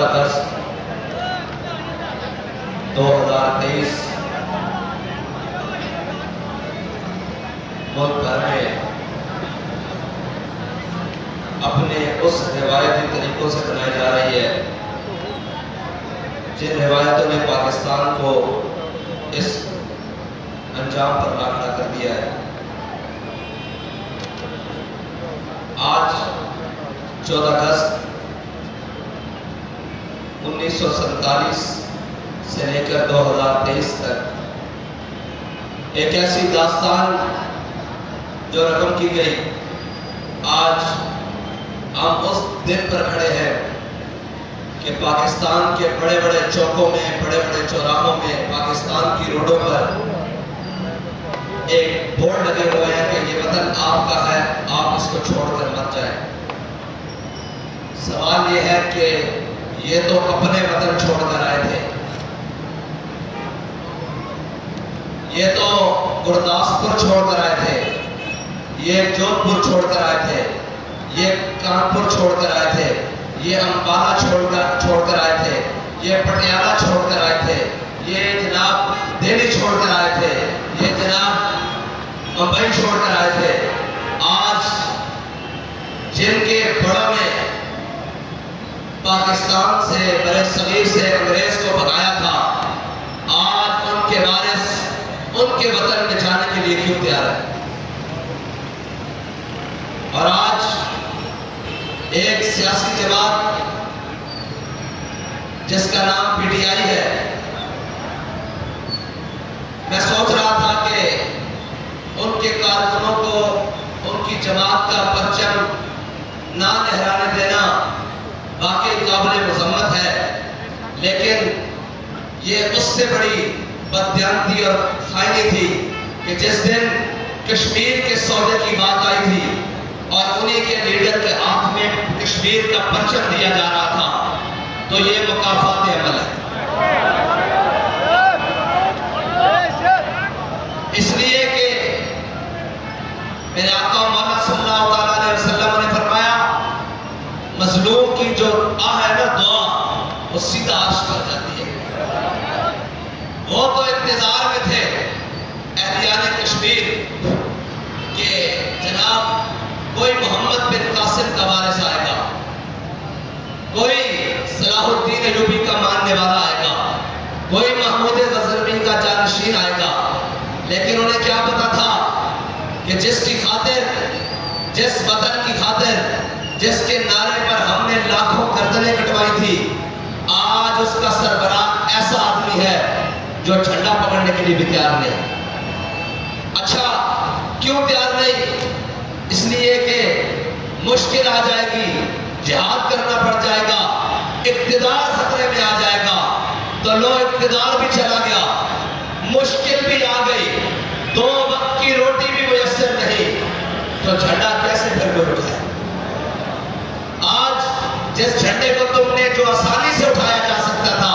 اگست 2023 ملک بھر میں اپنے اس روایتی طریقوں سے بنائی جا رہی ہے جن روایتوں نے پاکستان کو اس انجام پر ناکھڑا کر دیا ہے۔ آج 14 اگست 1947 سے لے کر 2023 تک ایک ایسی داستان جو رقم کی گئی، آج ہم اس دن پر کھڑے ہیں کہ پاکستان کے بڑے بڑے چوکوں میں، بڑے بڑے چوراہوں میں، پاکستان کی روڈوں پر ایک بورڈ لگے ہوئے ہیں کہ یہ وطن آپ کا ہے، آپ اس کو چھوڑ کر مت جائیں۔ سوال یہ ہے کہ یہ تو اپنے وطن چھوڑ کر آئے تھے، یہ تو گرداسپور چھوڑ کر آئے تھے، یہ جودھ پور چھوڑ کر آئے تھے، یہ کانپور چھوڑ کر آئے تھے، یہ امبالہ چھوڑ کر آئے تھے، یہ پٹیالہ چھوڑ کر آئے تھے، یہ جناب دہلی چھوڑ کر آئے تھے، یہ جناب ممبئی چھوڑ کر آئے تھے۔ آج جن کے بڑوں نے پاکستان سے، برِ صغیر سے انگریز کو بھگایا تھا، آج ان کے وارث ان کے وطن میں جانے کے لیے کیوں تیار ہے؟ اور آج ایک سیاسی جماعت جس کا نام پی ٹی آئی ہے، میں سوچ رہا تھا کہ ان کے کارکنوں کو ان کی جماعت کا پرچم نہ لہرانے دینا واقعی قابل مذمت ہے، لیکن یہ اس سے بڑی بددیانتی اور خائنی تھی کہ جس دن کشمیر کے سودے کی بات آئی تھی اور انہی کے لیڈر کے ہاتھ میں کشمیر کا پرچم دیا جا رہا تھا، تو یہ مکافات عمل ہے۔ اس لیے کہ میرے آقا محمد صلی اللہ علیہ وسلم نے فرمایا، مظلوم کی جو ہے نا دعا، وہ سیدھا عرش پر جاتی ہے۔ وہ تو انتظار میں تھے اہلیان کشمیر کہ جناب کوئی محمد بن قاسم کا وارث آئے گا، کوئی صلاح الدین ایوبی کا ماننے والا آئے گا، کوئی محمود غزنوی کا جانشین آئے گا، لیکن انہیں کیا پتا تھا کہ جس کی خاطر، جس وطن کی خاطر، جس کے نعرے پر ہم نے لاکھوں گردنیں کٹوائی تھی، آج اس کا سربراہ ایسا آدمی ہے جو جھنڈا پکڑنے کے لیے بھی تیار نہیں۔ اچھا کیوں تیار نہیں؟ اس لیے کہ مشکل آ جائے گی، جہاد کرنا پڑ جائے گا، اقتدار خطرے میں آ جائے گا، تو لو اقتدار بھی چلا گیا، مشکل بھی آ گئی، 2 وقت کی روٹی بھی میسر نہیں، تو جھنڈا کیسے پھر کوئی اٹھائے؟ آج جس جھنڈے کو تم نے جو آسانی سے اٹھایا جا سکتا تھا،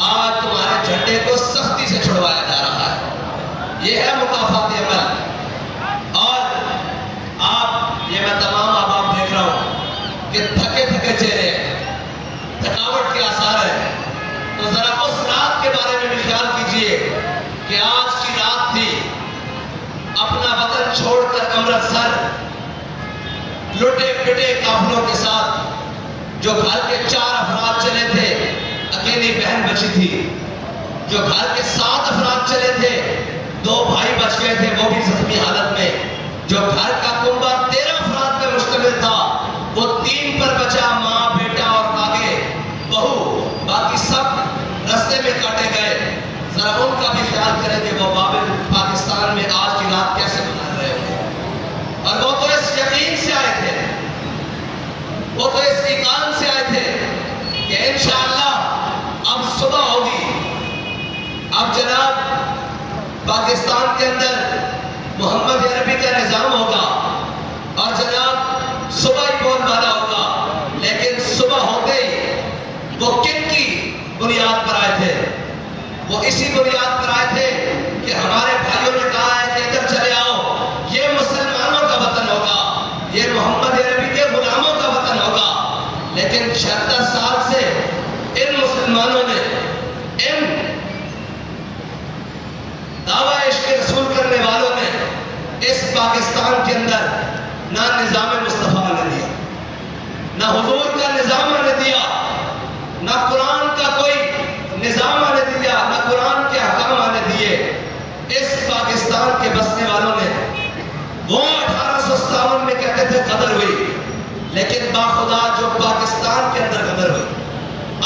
آج تمہارے جھنڈے کو سختی سے چھڑوایا جا رہا ہے۔ یہ ہے مکافات عمل۔ اور آپ، یہ میں تمام احباب دیکھ رہا ہوں کہ تھکے تھکے چہرے، تھکاوٹ کے آثار ہیں، تو ذرا اس رات کے بارے میں بھی خیال کیجئے کہ آج کی رات تھی، اپنا وطن چھوڑ کر امرتسر لٹے پٹے قافلوں کے ساتھ، جو گھر کے 4 افراد چلے تھے، اکیلی بہن بچی تھی، جو گھر کے 7 افراد چلے تھے، 2 بھائی بچ گئے تھے، وہ بھی زخمی حالت میں، جو گھر کا کنبہ 13 افراد پر مشتمل تھا، وہ 3 پر بچا، ماں، بیٹا اور آگے بہو، باقی سب رستے میں کاٹے گئے۔ ذرا ان کا بھی خیال کریں کہ وہ بابل پاکستان میں آج کی رات کیسے گزار رہے ہوں۔ اور وہ تو اس یقین سے آئے تھے، وہ تو اس ایمان سے آئے تھے کہ انشاءاللہ اب صبح ہوگی، اب جناب پاکستان کے اندر محمد عربی کا نظام ہوگا، اور جناب صبح ہی بول بالا ہوگا۔ لیکن صبح ہوتے ہی وہ کن کی بنیاد پر آئے تھے؟ وہ اسی بنیاد پر آئے تھے کہ ہمارے بھائیوں نے کہا ہے کہ ادھر چلے آؤ، یہ مسلمانوں کا وطن ہوگا، یہ محمد عربی کے غلاموں کا وطن ہوگا۔ لیکن 76 سال سے پاکستان کے اندر نہ نظام مصطفیٰ نے دیا، نہ حضور کا نظام نے دیا، نہ قرآن کا کوئی نظام نے دیا، نہ قرآن کے احکام نے دیے۔ اس پاکستان کے بسنے والوں نے وہ 1857 میں کہتے تھے قدر ہوئی، لیکن باخدا جو پاکستان کے اندر قدر ہوئی،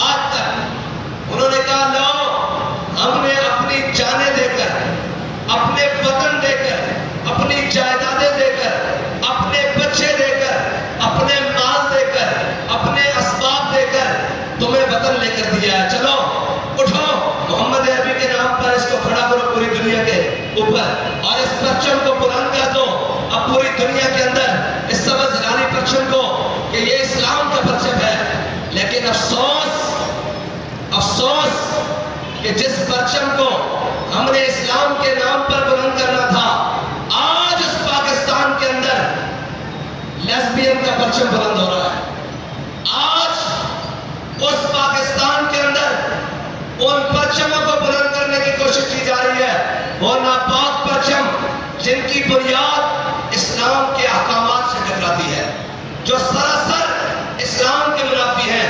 آج تک انہوں نے کہا لو ہم نے اپنی جانیں دے کر، اپنے وطن دے کر، اپنی جائیدادیں دے کر، اپنے بچے دے کر، اپنے مال دے کر، اپنے اسباب دے کر تمہیں وطن لے کر دیا ہے، چلو اٹھو محمد عربی کے نام پر اس کو کھڑا کرو پوری دنیا کے اوپر اور اس پرچم کو بلند کر دو اب پوری دنیا کے اندر، اس سبز ہلالی پرچم کو کہ یہ اسلام کا پرچم ہے۔ لیکن افسوس کہ جس پرچم کو ہم نے اسلام کے نام پر بلند کرنا تھا، آج اس پاکستان کے اندر لیسبین کا پرچم بلند ہو رہا ہے۔ آج اس پاکستان کے اندر ان پرچموں کو بلند کرنے کی کوشش کی جا رہی ہے، وہ ناپاک پرچم جن کی بنیاد اسلام کے احکامات سے ٹکراتی ہے، جو سراسر اسلام کے منافی ہیں۔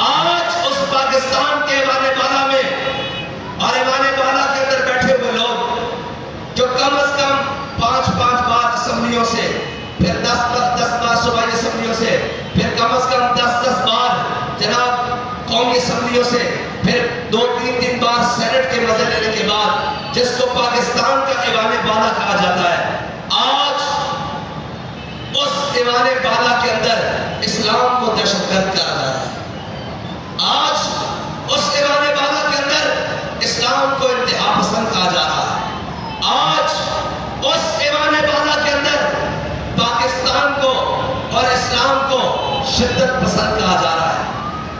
آج اس پاکستان کے ایوان بالا میں اور ایوان بالا کے اندر بیٹھے ہوئے لوگ جو کم از کم 5 بار اسمبلیوں سے، پھر 10 بار صوبائی اسمبلیوں سے، پھر کم از کم 10 بار جناب قومی اسمبلیوں سے، پھر 2-3 بار سینٹ کے مزے لینے کے بعد جس کو پاکستان کا ایوان بالا کہا جاتا ہے، آج اس ایوان بالا کے اندر اسلام کو دہشت گرد کہا جا رہا ہے۔ آج اس ایوان بالا کے اندر اسلام کو انتہا پسند کہا جا رہا ہے۔ آج اس ایوان بالا کے اندر پاکستان کو اور اسلام کو شدت پسند کہا جا رہا ہے۔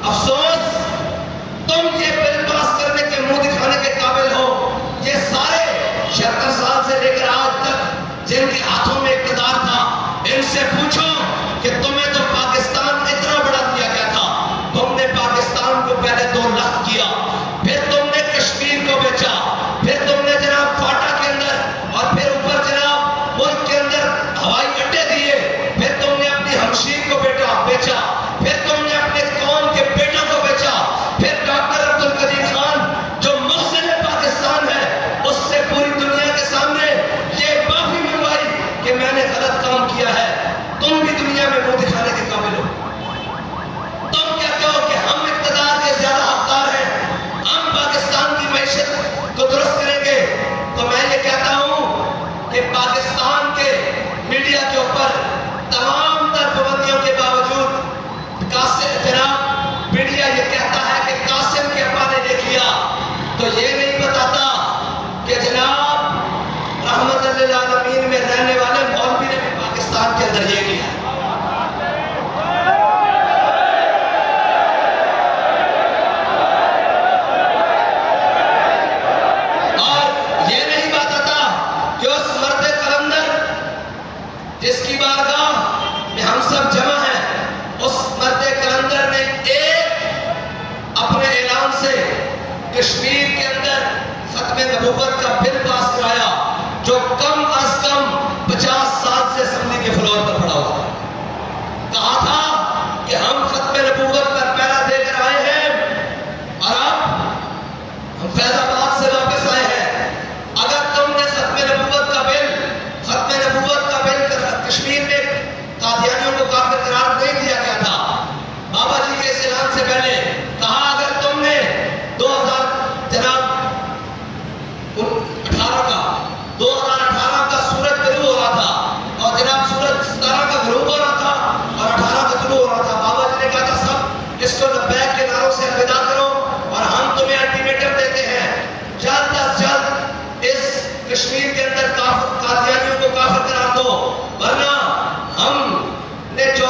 افسوس تم یہ بل پاس کرنے کے منہ دکھانے کے قابل ہو، یہ سارے 76 سال سے لے کر آج تک جن کے ہاتھوں میں اقتدار تھا، ان سے پوچھو کہ تمہیں تو پاکستان اتنا بڑا دیا گیا تھا، تم نے پاکستان کو پہلے 2 لاکھ کیا، پھر تم نے کشمیر کو بیچا، پھر تم نے جناب فاٹا کے اندر اور پھر اوپر جناب ملک کے اندر ہوائی اڈے دیے، پھر تم نے اپنی ہمشیر کو بیچا، پھر تم نے اپنے قوم کے بیٹوں کو بیچا، پھر ڈاکٹر عبدالقدیر خان جو محسن پاکستان ہے اس سے پوری دنیا کے سامنے یہ معافی منگوائی کہ میں نے غلط کام کیا ہے۔ تم بھی دنیا میں منہ دکھانے کے قابل ہو، تم کہتے ہو کہ ہم اقتدار کے زیادہ حقدار ہیں، ہم پاکستان کی معیشت کو درست کریں گے۔ تو میں یہ کہتا ہوں کہ پاکستان کے میڈیا کے اوپر تمام تر پابندیوں کے باوجود جناب میڈیا یہ کہتا ہے کہ قاسم کے ابا نے یہ کیا، تو یہ نہیں بتاتا کہ جناب رحمت للعالمین میں رہنے والے مولوی نے بھی پاکستان کے اندر یہ کیا۔ اور یہ نہیں بتاتا کہ اس مرد قلندر جس کی بارگاہ میں ہم سب جمع ہیں، اس مرد قلندر نے اپنے اعلان سے کشمیر کے اندر ختم نبوت کا بل پاس کرایا جو کم از کم 50 سال سے اسمبلی کے فلور پر پڑا ہوا تھا۔ کہا تھا کہ ہم ختم نبوت پر پہرا دے کر آئے ہیں اور اب ہم فیض آباد سے واپس آئے ہیں، اگر تم نے ختم نبوت کا بل کشمیر میں قادیانیوں کو کافر قرار نہیں دیا گیا تھا، بابا جی کے اس اعلان سے پہلے کہا اگر تم نے 2018 کا سورج غروب ہو رہا تھا اور جناب سورج 17 کا غروب ہو رہا تھا اور 18 کا طلوع ہو رہا تھا، بابا جی نے کہا تھا سب اس کو لبیک کے نعروں سے الوداع کرو اور ہم تمہیں الٹیمیٹم دیتے ہیں جلد از جلد اس کشمیر کے اندر قادیانیوں کو کافر قرار دو، ورنہ ہم نے جو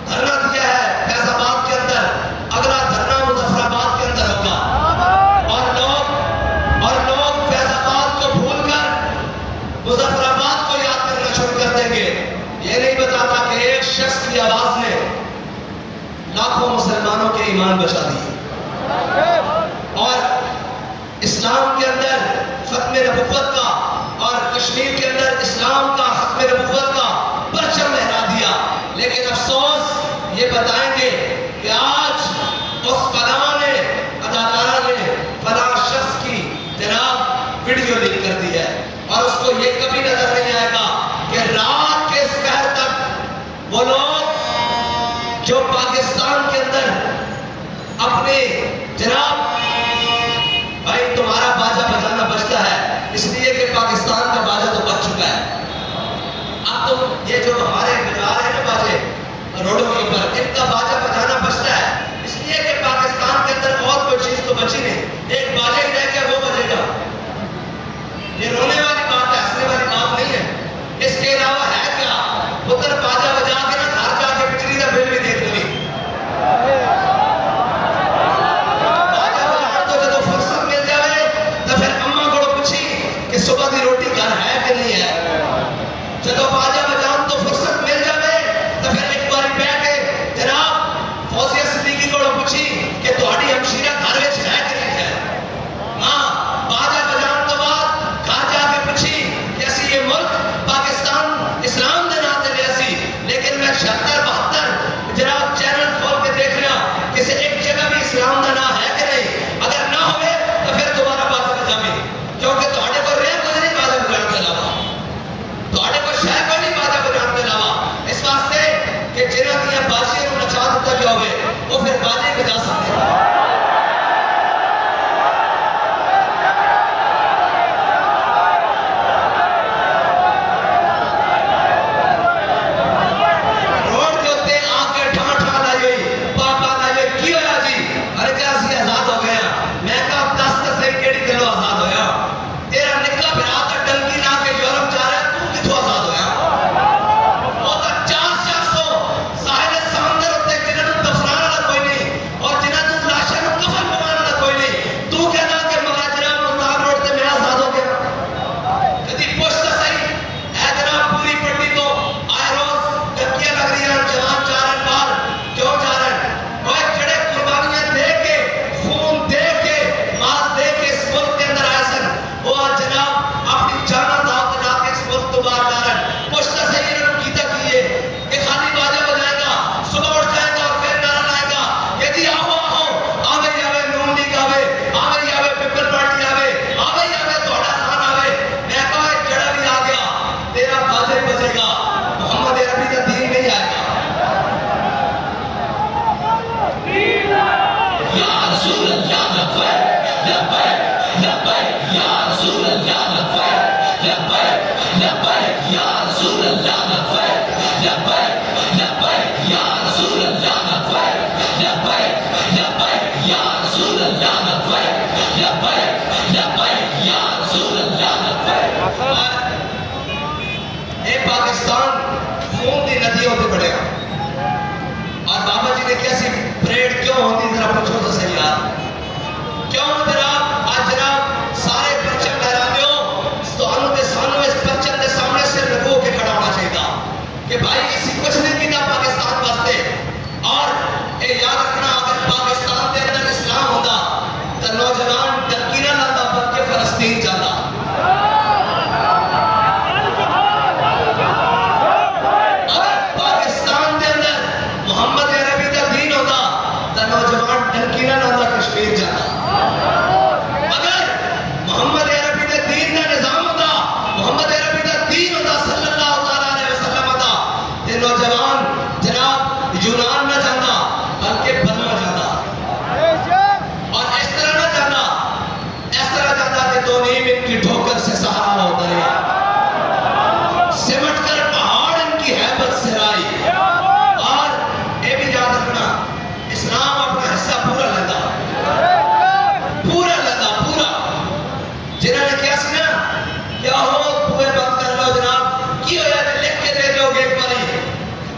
دھرنا دیا ہے فیض آباد کے اندر، اگلا دھرنا مظفر آباد کے اندر ہوگا اور لوگ فیض آباد کو بھول کر مظفر آباد کو یاد کرنا شروع کر دیں گے۔ یہ نہیں بتاتا کہ ایک شخص کی آواز نے لاکھوں مسلمانوں کے ایمان بچا دیے اور اسلام کے اندر ختم نبوت کا اور کشمیر کے اندر اسلام کا ختم نبوت روز یہ بتائیں گے کہ آج اس فلاں نے اداکارہ نے فلاں شخص کی جناب ویڈیو لیک کر دی ہے، اور اس کو یہ کبھی نظر نہیں آئے گا کہ رات کے اس پہر تک وہ لوگ جو پاکستان کے اندر اپنے جناب بھائی تمہارا باجا بجانا بجتا ہے اس لیے کہ پاکستان کا باجا تو بج چکا ہے، اب تو یہ جو ہمارے بجا رہے ہیں نا باجے روڈوں کے اوپر، ان کا باجا بجانا بجتا ہے اس لیے کہ پاکستان کے اندر اور کوئی چیز تو بچی نہیں، ایک باجا ہی رہ گیا وہ بجے گا۔ یہ رونے والی بات ہے، ہنسنے والی بات نہیں ہے۔ اس کے علاوہ ہے کیا؟ پتر باجا بجا کے نا گھر جا کے بجلی کا بل بھی دیکھ لیں۔ باجا بجا تو جب فرصت مل جائے تو پھر اماں کو پوچھی کہ صبح کی روٹی گھر ہے کہ نہیں ہے۔ جب باجا بجان تو فرصت مل جائے تو پھر ایک بار بیٹھ کے جناب فوزیہ صدیقی کو پوچھی کہ تہاڈی ہمشیرہ گھر وچ ہے کہ نہیں ہے۔ ہاں باجا بجان تو بعد گھر جا کے پوچھی کہ اسی یہ ملک پاکستان اسلام دے نام تے لیا سی، لیکن میں 76-72 جناب چینل کھول کے دیکھ رہا کسی ایک جگہ بھی اسلام دا نام ہے کہ نہیں، اگر نہ ہوئے تو پھر دوبارہ باجا بجاویں، کیونکہ تہاڈے کو رہ کوئی نہیں باجا بجان کے علاوہ، تہاڈے کو شے کوئی نہیں باجا بجان کے علاوہ، اس واسطے کہ جنہاں دیاں بازیاں نوں نچا دتا گیا ہوئے وہ پھر باجے بجا سکتے ہیں۔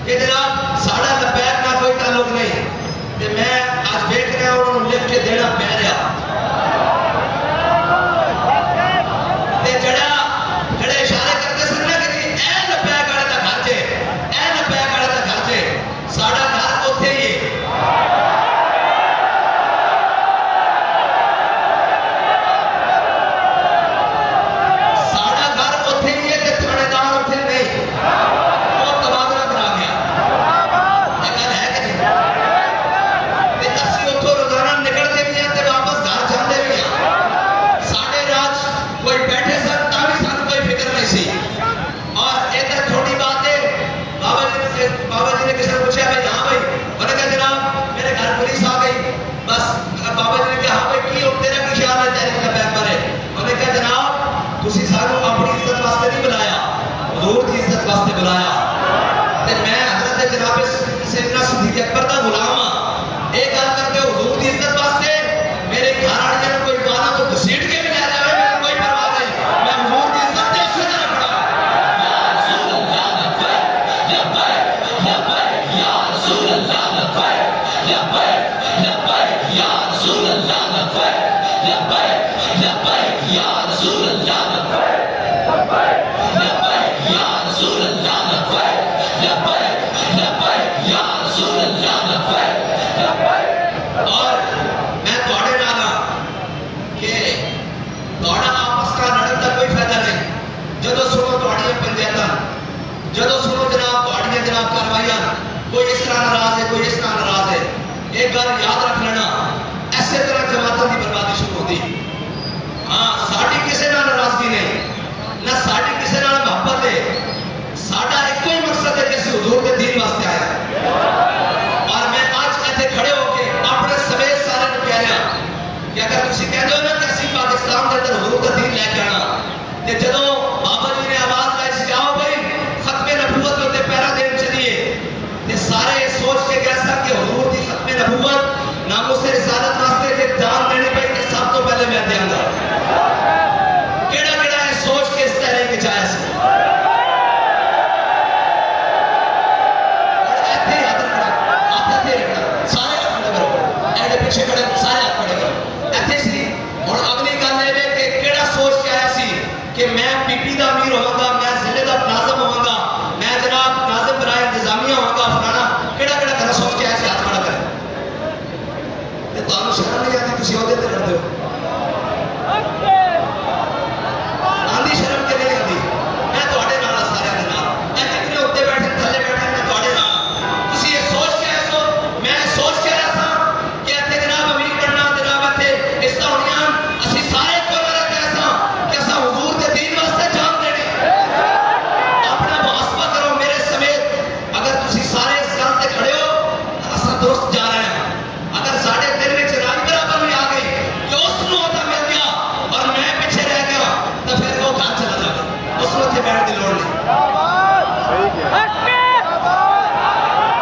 کہ جناب ساڑھا لبیک نہ کوئی تعلق نہیں، پیغمبر دا غلام ہاں ایک گل کرتے ہو حضور دی عزت واسطے میرے گھر والے نے کوئی گانا تو گھسیٹ کے بھی لے جائے میرے کوئی پرواہ نہیں میں حضور دی عزت تے اسی طرح کھڑا یا رسول اللہ لبیک لبیک یا رسول اللہ لبیک لبیک لبیک یا رسول اللہ لبیک لبیک لبیک یا رسول اللہ لبیک لبیک یا رسول اللہ لبیک لبیک لبیک یا رسول اللہ لبیک اور میں تھوڑے نال ہاں کہ تھوڑا آپس کا لڑن کا کوئی فائدہ نہیں جدو سنو تھوڑی پنچایتاں جدو سنو جناب تھوڑی جناب کاروائیاں کوئی اس طرح ناراض ہے کوئی اس طرح ناراض ہے ایک گل یاد رکھ لینا ایسے طرح جماعتوں کی بربادی شروع ہوتی ہاں ساڑی کسے نال ناراضگی نہیں نہ ساڑی کسے نال محبت ہے ساڑا ایک کوئی مقصد ہے کسی حضور کے دین واسطے آیا ہے اور میں آج ایتھے کھڑے ہو کے اپنے سمیت سارے کو کہہ رہا کہ اگر تسی کہہ دو نا کہ اسی پاکستان کے اندر حضور کا دین لے کے آنا کہ جدو بابا جی نے آواز لائی سی آؤ بھائی ختم نبوت ہوتے پیرا دین چلیے کہ سارے سوچ کے کیسا کہ حضور کی ختم نبوت ناموس رسالت واسطے کہ جان دینے پہ کہ سب تو پہلے میں دیاں گا کیڑا کیڑا ہے سوچ کے اس طرح کی جائے سے اور ایتھے یاد رکھنا آپ ایتھے رکھنا سارے آپ کھڑے کرو ایڈے پیچھے کھڑے سارے آپ کھڑے کرو ایتھے سی اور اگلی گل ہے کہ کیڑا سوچ کے آیا سی کہ میں پی پی دا امیر ہوں گا میں ضلع دا ناظم ہوں گا میں جناب ناظم برائے انتظامیہ ہوں گا فلانا کیڑا کیڑا گھر سوچ کے آیا سی ہاتھ کھڑا کرے تو آپ شرم نہیں آتی کسی عہدے تے لڑتے ہو آندھی شرم کے نہیں آتی میں تھوڑے نال سارے دے نال میں جتنے اوتے بیٹھے تھلے بیٹھے میں تھوڑے نال تسی یہ سوچ کے آئے ہو میں سوچ کے آیا تھا کہ ایتھے جناب امیر کرنا جناب ایتھے اس طرح ہونیاں اسی سارے کو لڑے کے ایسا کہ ایسا حضور کے دین واسطے جان دینے اپنا محاسبہ کرو میرے سمیت اگر تسی سارے اس گل تے کھڑے ہو اساں دوست جا رہے ہیں اگر ساڑھے دن میں چراغ برابر بھی آ گئی کہ اس نو ہوتا مل گیا اور میں پیچھے رہ گیا تو پھر وہ گھر چلا جا گا اس وقت بیٹھ دی لوڑ نہیں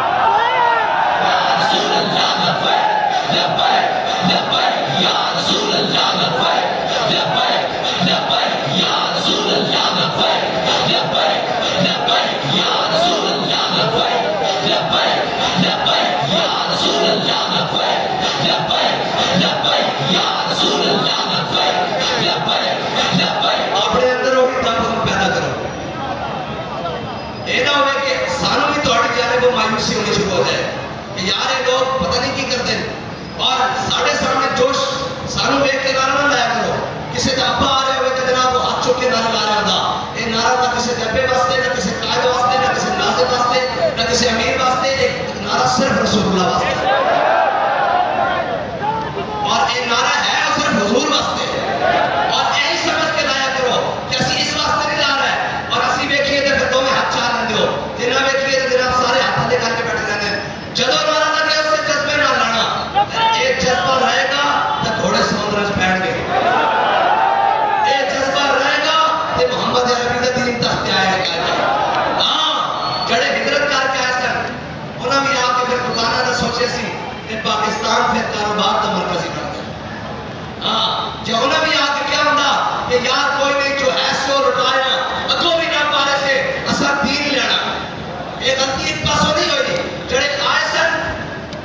یا رسول اللہ لبیک لبیک لبیک یا رسول اللہ لبیک لبیک لبیک یا رسول اللہ لبیک لبیک لبیک یا رسول اللہ لبیک لبیک لبیک یا رسول اللہ لبیک لبیک لبیک یا رسول اللہ لبیک لبیک لبیک اپنے اندر وہ کتاب پیدا کرو یہ نہ ہوئے کہ سانوں بھی توڑی جانے کو مایوسی ہونی شروع ہو جائے کہ یار یہ لوگ پتہ نہیں کی کرتے ہیں اور ساڑھے سامنے جوش سانوں میں ایک کے نعرہ نہ لایا کرو کسی کا ابا آ رہے ہوئے کہ جناب وہ ہاتھ چوک کے نعرہ لا رہا ہوتا یہ نعرہ نہ کسی جبے واسطے نہ کسی قائد واسطے نہ کسی ناظر واسطے نہ کسی امیر واسطے ایک نعرہ صرف رسول اللہ واسطے اور ایک نعرہ ہے صرف حضور واسطے اور یہی سمجھ کے لایا کرو کہ اسی اس واسطے نہیں لا رہا ہے اور اسی ویکھیے تو پھر دو میں ہاتھ چار لیں دیو جنہ ویکھیے تو جناب سارے ہاتھ لے کر کے بیٹھ جاتے ہیں جدو نعرہ لگے اس سے جذبے نہ لانا ایک جذبہ رہے گا تو گھوڑے سمندر سے بیٹھ گئے ایک جذبہ رہے گا تو محمد عربی کا دین تخت آئے گا ہاں جڑے ہجرت کر کے آئے سن انہوں بھی آ کے پھر دکانہ نہ سوچے سی کہ پاکستان پھر کاروبار کا مرکزی کرتے ہاں جو انہوں بھی آ کے کیا ہوتا کہ یار کوئی نہیں جو ہے سو لٹایا اگوں بھی نہ پارے سے اثر دین لینا ایک غلطی ایک پاسوں نہیں ہوئی جڑے آئے سن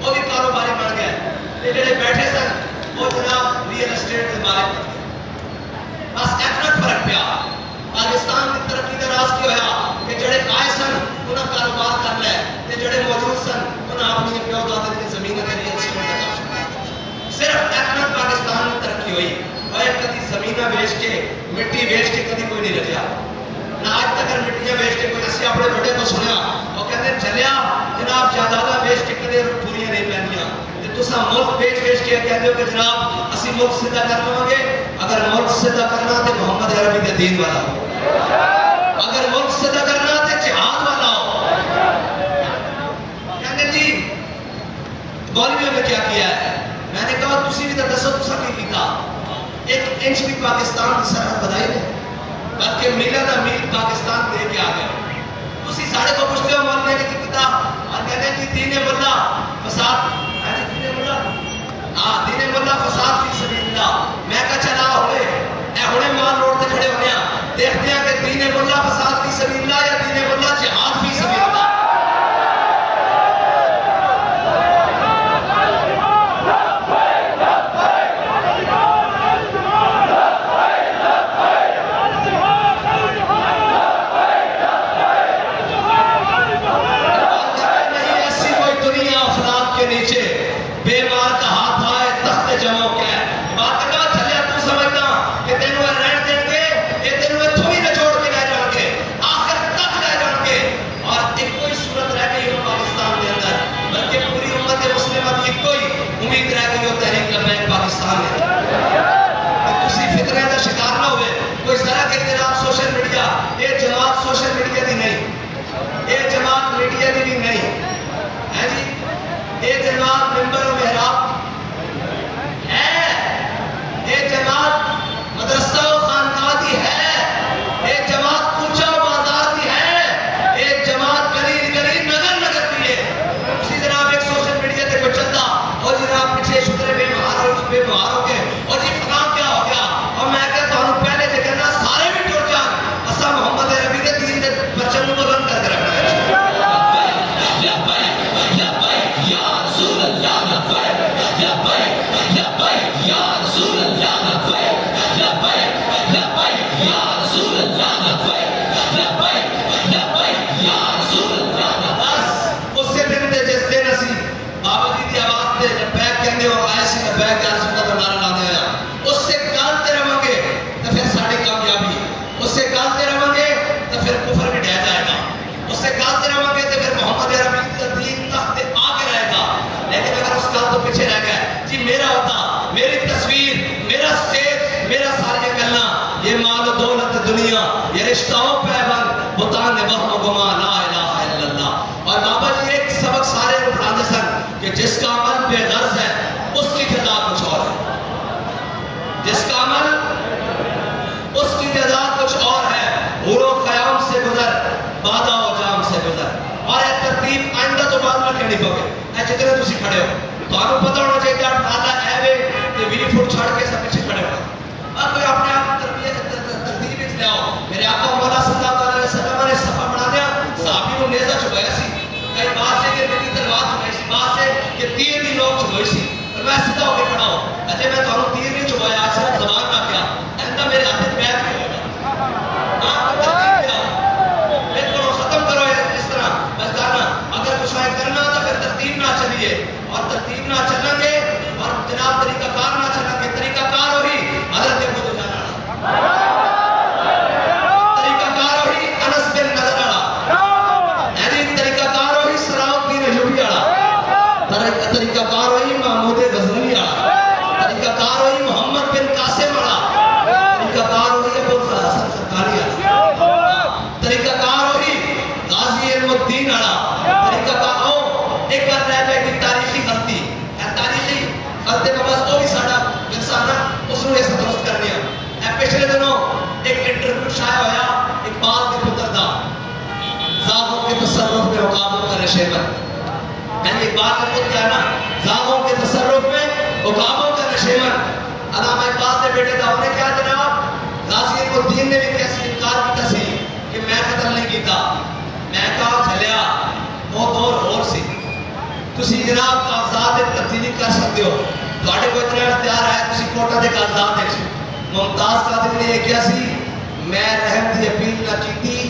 وہ بھی کاروباری بن گئے یہ جڑے بیٹھے سن وہ جناب ریئل اسٹیٹ کے مالک بن گئے بس اتنا فرق پیا پاکستان کی ترقی کا راز کی ہوا کہ جڑے آئے سن انہاں کاروبار کر لے تے جڑے موجود سن انہاں اپنی پیو دادے کی زمین کے ریئل اسٹیٹ کا کام شروع کیا صرف اتنا پاکستان میں ترقی ہوئی اور کدی زمینہ بیچ کے مٹی بیچ کے کدی کوئی نہیں رکھا نہ آج تک مٹیاں بیچ کے کوئی اسی اپنے بڑے کو سنیا وہ کہتے ہیں چلیا جناب جائیداداں بیچ کے کدی پوریاں نہیں پہنیاں تسا ملک بیچ کے کہتے ہو کہ جناب اسی ملک سیدھا کر لوں گے اگر ملک سیدھا کرنا تو محمد عربی کے دین والا ہو اگر ملک سیدھا کرنا تو جہاد والا ہو کہتے جی مولویوں نے کیا کیا ہے میں نے کہا تسی بھی تو دسو تسا کی کیتا ایک انچ بھی پاکستان کی سرحد بدائی نہیں بلکہ میلہ دا میل پاکستان دے کے آ گئے اسی ساڑھے کو پوچھتے ہو مولوی نے کی کتاب اور کہتے ہیں کہ دین ملا فساد دین ملا فساد فی سبیل اللہ. میں کہا چلا ہونے مال روڈ تے کھڑے ہونے ہیں دیکھتے ہیں کہ دین ملا فساد فی سبیل اللہ یا دین ملا جہاد فی سبیل اللہ. جس کا عمل بے غرض ہے اس کی جزا کچھ اور ہے. جس کا عمل اس کی جزا کچھ اور ہے. حور و خیام سے گزر بادہ و جام سے گزر. اور ایک ترتیب آئندہ تو بعد میں کہنی پوگے اے جتنے تسی کھڑے ہو تو آپ کو پتہ ہونا چاہیے آپ ڈھالا اے وے کہ 20 فٹ چھڑ کے سب پیچھے کھڑے ہو. اور کوئی اپنے آپ ترتیب اس لے آؤ. میرے آقا مولا صلی اللہ علیہ وسلم نے صفحہ بنا دیا صحابی کو نیزہ چکایا سی کئی بات سے کہ میری تلوار چکائی سی بات سے کہ تیر دی لوگ چکائی سی اور میں سیدھا ہو کے کھڑا ہوں اجے میں تو تیر نہیں چکایا آج صرف زبان کا کیا ایندہ میرے ہاتھ میں پیر بھی ہوگا. ہاں ترتیب لے آؤ بالکل ختم کرو اس طرح بس کہنا اگر کچھ کرنا تو پھر ترتیب نہ چلیے اور ترتیب نہ چلیں گے اور جناب طریقہ کار نہ چلیں گے. طریقہ کار ہوئی حضرت ابو دجانہ طریقہ کار ہوئی محمود غزنوی آڑا. طریقہ کار ہوئی محمد بن قاسم آڑا. طریقہ کار ہوئی ابو الحسن خرقانی آڑا. طریقہ کار ہوئی غازی علم الدین آڑا. طریقہ کار ہو ایک بار رہ جائے گی تاریخی غلطی تاریخی غلطی کا بس وہ بھی ساڑا انسانا اس نے ایسا درست کر دیا. پچھلے دنوں ایک انٹرویو شائع ہویا اقبال کے پتر دا ذاتوں کے تصرف میں عقابوں کا نشے پر. یعنی اقبال کا خود کیا نا زاغوں کے تصرف میں عقابوں کا نشیمن. علامہ اقبال نے بیٹے دا انہیں کیا جناب غازی علم الدین نے بھی کیسے انکار کیتا سی کہ میں قتل نہیں کیتا. میں کہا جھلیا وہ دور اور سی تسی جناب کاغذات تبدیلی کر سکتے ہو. تھوڑے کو اتنا اختیار ہے تسی کوٹا دے کاغذات دیکھ سی. ممتاز قادری نے یہ کیا سی میں رحم دی اپیل نہ کیتی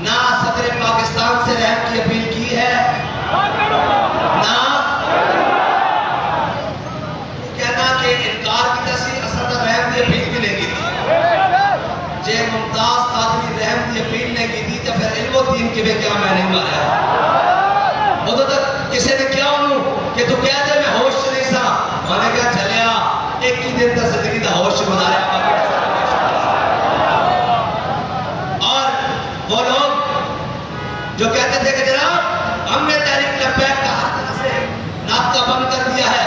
نہ صدر پاکستان سے رحم کی اپیل کی ہے نہ کہنا کہ انکار کی تصویر اصل رحم کی اپیل بھی نہیں کی تھی. جے ممتاز قادری رحم کی اپیل نہیں کی تھی تو پھر علم و دین کے بے کیا میں نہیں مارا. وہ تو تک کسی نے کیا انہوں کہ تو کیا جائے میں ہوش نہیں سا میں نے کہا چلیا ایک ہی دن تک زندگی دا ہوش بنا رہا وہ لوگ جو کہتے تھے کہ جناب ہم نے تحریک لبیک کا ہر طرح سے ناطقہ بند کر دیا ہے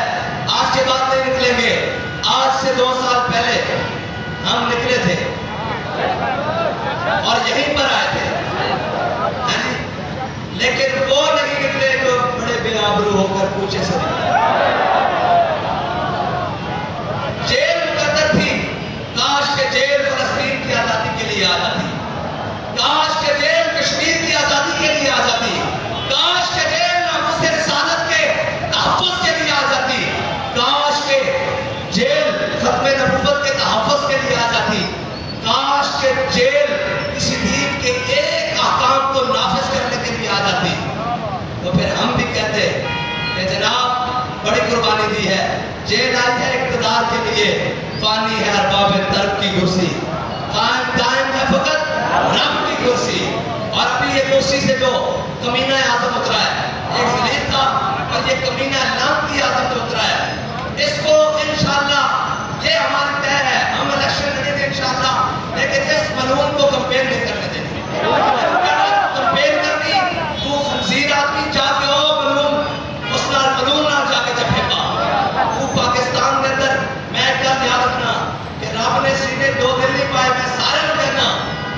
آج کے بعد نہیں نکلیں گے. سے 2 سال پہلے ہم نکلے تھے اور یہیں پر آئے تھے، لیکن وہ نہیں نکلے جو بڑے بے آبرو ہو کر پوچھے سے جیل مقدر تھی، کاش کہ جیل فلسطین کی آزادی کے لیے آ جاتی، کاش کہ جیل کشمیر کی آزادی کے لیے آ جاتی، کاش کہ جیل ناموس رسالت کے تحفظ کے لیے آ جاتی، کاش کہ جیل ختم نبوت کے تحفظ کے لیے آ جاتی، کاش کہ جیل کسی دین کے ایک احکام کو نافذ کرنے کے لیے آ جاتی، تو پھر ہم بھی کہتے کہ جناب بڑی قربانی دی ہے، جیل آئی ہے اقتدار کے لیے، پانی ہے ارباب طرب کی کرسی، قائم دائم ہے فقط رب کی کرسی، اور ابھی یہ کرسی سے جو کمینہ اعظم اترا ہے، ایک ذلیل تھا اور یہ کمینہ لعنتی اعظم جو اترا ہے، اس کو انشاءاللہ یہ ہماری طے ہے، ہم الیکشن لڑیں گے انشاءاللہ، لیکن اس ملعون کو کمپین نہیں کرنے دیں گے، کمپین کرنی تو خنزیر آدمی جا کے ہو ملعون، اس نال ملعون نال جا کے جب پھینکا، تو پاکستان کے اندر میں کیا یاد رکھنا کہ رب نے سینے 2 دل نہیں پائے، میں سارے نو کہنا،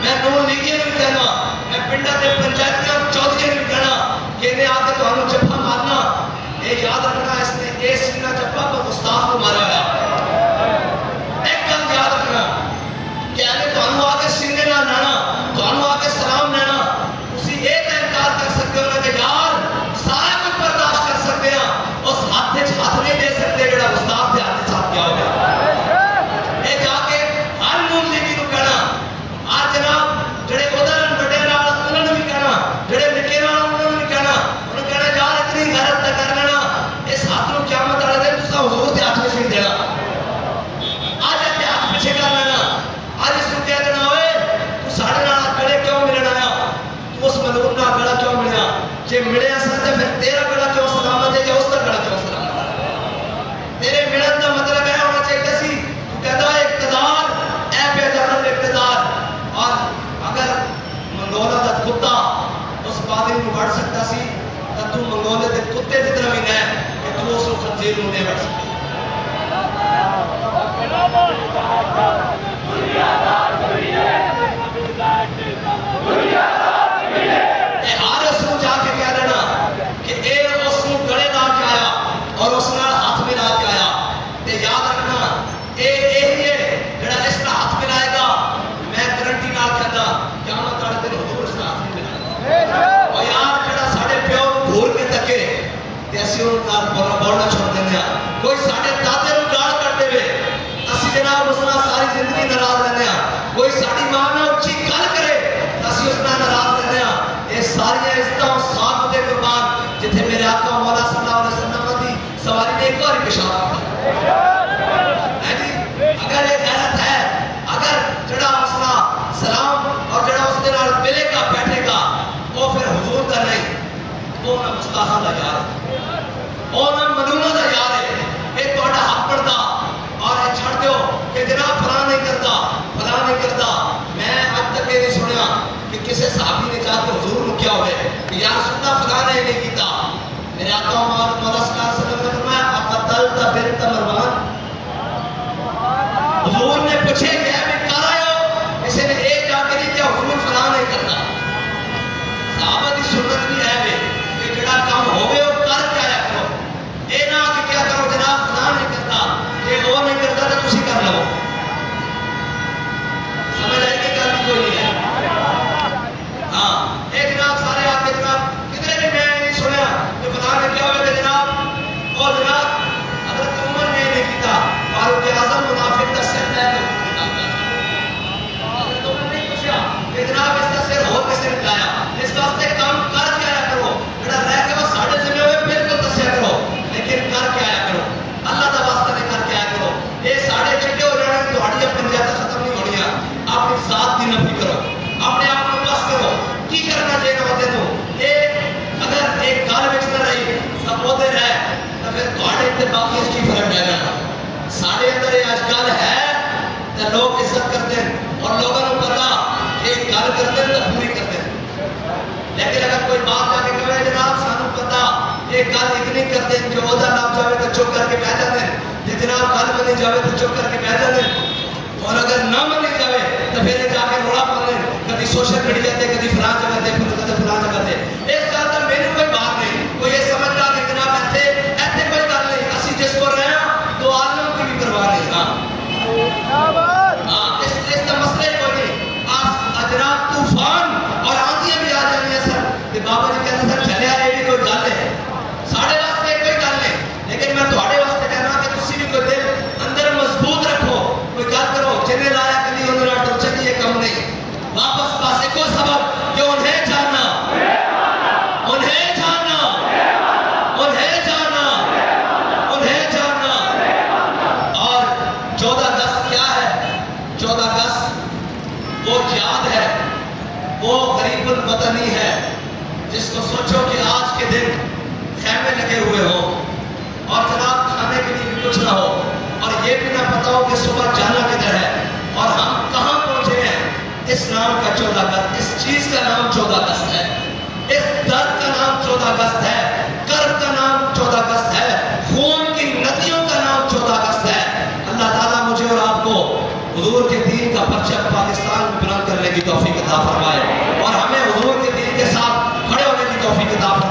میں نون لیگیاں نو کہنا، میں پنڈا دے پنچایتیاں چودھریاں نو کہنا کہ انہیں آ کے تمہیں جبھا مارنا، یہ یاد رکھنا اس نے یہ سینہ جبھا کو گستاخ کو مارا ہے، ایک گل یاد رکھنا کہ انہیں تمہیں آ کے سینے نہ لانا، تمہیں آ کے سلام لینا، اسی ایک انکار کر سکتے ہو نا کہ یار سارے کچھ برداشت کر سکتے ہیں، اس ہاتھ نہیں دے سکتے جڑا گستاخ دے ہاتھ ساتھ کیا ہو گیا، یہ جا کے ہر نون لیگی نو کہنا، آج جناب جڑے ادھر بڑے نال انہوں نے بھی کہنا، جڑے نکے نال انہوں نے بھی کہنا، انہوں نے کہنا یار اتنی غیرت نہ کر لینا، اس ہاتھ نو قیامت والے دن تساں حضور دے ہاتھ وچ نہیں دینا، آج اتے ہاتھ پیچھے کر لینا، آج اس نو کہہ دینا اوئے تو ساڈے نال گڑے کیوں ملن آیا، تو اس ملعون نال گڑا کیوں ملیا، جے ملیا سن تے پھر تیرا گڑا کیوں سلامت ہے یا اس دا گڑا کیوں سلامت ہے، تیرے ملن دا مطلب ہے ہونا چاہیے سی تو کہتا ہے اقتدار اے بے جانب اقتدار، اور اگر منگولا دا کتا اس پادری کو بڑھ سکتا سی تو منگولے دے کتے جتنا بھی نہ کہ تو اس خنزیر نو نہیں بڑھ سکتی، ہر اس کو جا کے کہہ دینا کہ اے اس کو گڑے لا کے آیا اور اس نال ہاتھ ملا کے آیا، تے یاد رکھنا اے ہی ہے جڑا اس نال ہاتھ ملائے گا، میں گارنٹی نال کہتا قیامت والے دن حضور اس نال ہاتھ نہیں ملائے، اور یار جڑا ساڈے پیو نوں گھور کے تکے تے اسی اون نال بولنا چھوڑ دیندے ہاں، کوئی ساڈے دادے نوں گال کر دے اسی جناب اس نال ساری زندگی ناراض رہندے ہاں، کوئی ساڈی ماں نال اچھی گل کرے اسی اس نال ناراض رہندے ہاں، یہ ساری عزتاں اس خاک دے قربان جتھے میرے آقا مولا صلی اللہ علیہ وسلم دی سواری نے ایک بار پیشاب کیا، اگر یہ غیرت ہے، اگر جڑا اس نال سلام اور جڑا اس دے نال ملے گا بیٹھے گا وہ پھر حضور دا نہیں، وہ نہ مستاخاں دا یار ہے، وہ نہ ملعوناں دا یار ہے، یہ تہاڈا حق بندا، اور یہ چھڑ دیو کہ جناب فلاں نہیں کرتا فلاں نہیں کرتا، میں اب تک یہ نہیں سنیا کہ کسی صحابی نے کہا کہ حضور کو کیا ہوئے کہ یا رسول اللہ فلاں نے نہیں کیتا، میرے آقا مولا صلی اللہ علیہ وسلم نے فرمایا اقتلت بنت مروان، حضور نے پوچھے کہ اے بھی کر آئے ہو، کسی نے ایک جا کے نہیں کیا حضور فلاں نہیں کرتا، صحابہ دی سنت بھی ہے کہ جڑا کام ہوئے وہ کر کے آیا کرو، اے نہ کہ کیا کرو جناب فلاں نہیں کرتا، کہ وہ نہیں کرتا تو تسی کر لو، سمجھ آئے کہ گل کوئی نہیں ہے، ہاں ایک جناب سارے آ کے جناب کدھر بھی میں نہیں سنیا کہ فلاں نے کیا ہوئے کہ جناب اور جناب حضرت عمر نے نہیں کیتا، فاروق اعظم منافق کا سر ہے تو حضرت عمر نے پوچھا کہ جناب اس کا سر ہو کس نے لایا، اس واسطے کام کر کے آیا کرو، جڑا رہ کے وہ ساڑھے ذمہ ہوئے بالکل دسیا کرو، لیکن کر کے آیا کرو، اللہ دا واسطہ نہیں کر کے آیا کرو، یہ ساڑھے چٹے ہو جانے تہاڈیاں پنچایتاں ختم نہیں ہونیاں، اپنی ذات دی نفی کرو، اپنے آپ کو بس کرو، کی کرنا چاہیے ہوتے تو یہ اگر ایک گل وچ نہ رہی تو بولتے رہے تو پھر تہاڈے تے باقی اس کی فرق پہ جانا، ساڈے اندر یہ اج گل ہے تو لوگ عزت کرتے ہیں اور لوگوں کو پتا کہ گل کرتے ہیں تو پوری کرتے ہیں، لیکن اگر کوئی بات جا کے کہے جناب سانو پتا یہ گل اتنی کرتے ہیں جو عہدہ نام جاوے تو چپ کر کے بیٹھ جاتے ہیں، جناب گل بنی جائے تو چپ کر کے بہ جانے، اور اگر نہ بنی جائے تو پھر جا کے روڑا پانے، کبھی سوشل میڈیا تے، کبھی فلان جگہ تے، کبھی فلان جگہ تے. اس گل کا میرے کوئی بات نہیں، کوئی یہ سمجھتا کہ جناب ایتھے کوئی گل نہیں، اسی جس کو رہے ہیں تو عالم کی بھی پرواہ نہیں. ہاں اس کا مسئلہ کوئی نہیں. جناب طوفان اور آندیاں بھی آ جانی ہیں سر کہ بابا جی کہتے سر چلے آئے بھی کوئی گل ہے، ساڑھے واسطے کوئی گل نہیں، لیکن میں تھوڑے واسطے کہنا کہ تسی بھی کوئی دل اندر مضبوط رکھو، کوئی گل کرو جنہیں لایا کبھی انہوں نے ڈر چلی یہ کم نہیں. واپس پاسے کو سبب کہ انہیں جانا، انہیں جانا، انہیں جانا، انہیں جانا. اور 14 اگست کیا ہے؟ 14 اگست وہ یاد ہے، وہ غریب الوطنی ہے جس کو سوچو کہ آج کے دن خیمے لگے ہوئے ہوں اور جناب کھانے کے لیے بھی کچھ نہ ہو، اور یہ بھی نہ پتا ہو کہ صبح جانا کدھر ہے اور ہم کہاں پہنچے ہیں. اس نام کا 14 اگست، اس چیز کا نام 14 اگست ہے، اس درد کا نام 14 اگست ہے، کرب کا نام 14 اگست ہے، خون کی ندیوں کا نام 14 اگست ہے. اللہ تعالیٰ مجھے اور آپ کو حضور کے دین کا پرچم پاکستان میں بلند کرنے کی توفیق عطا فرمائے، اور ہمیں حضور کے دین کے ساتھ کھڑے ہونے کی توفیق عطا فرمائے.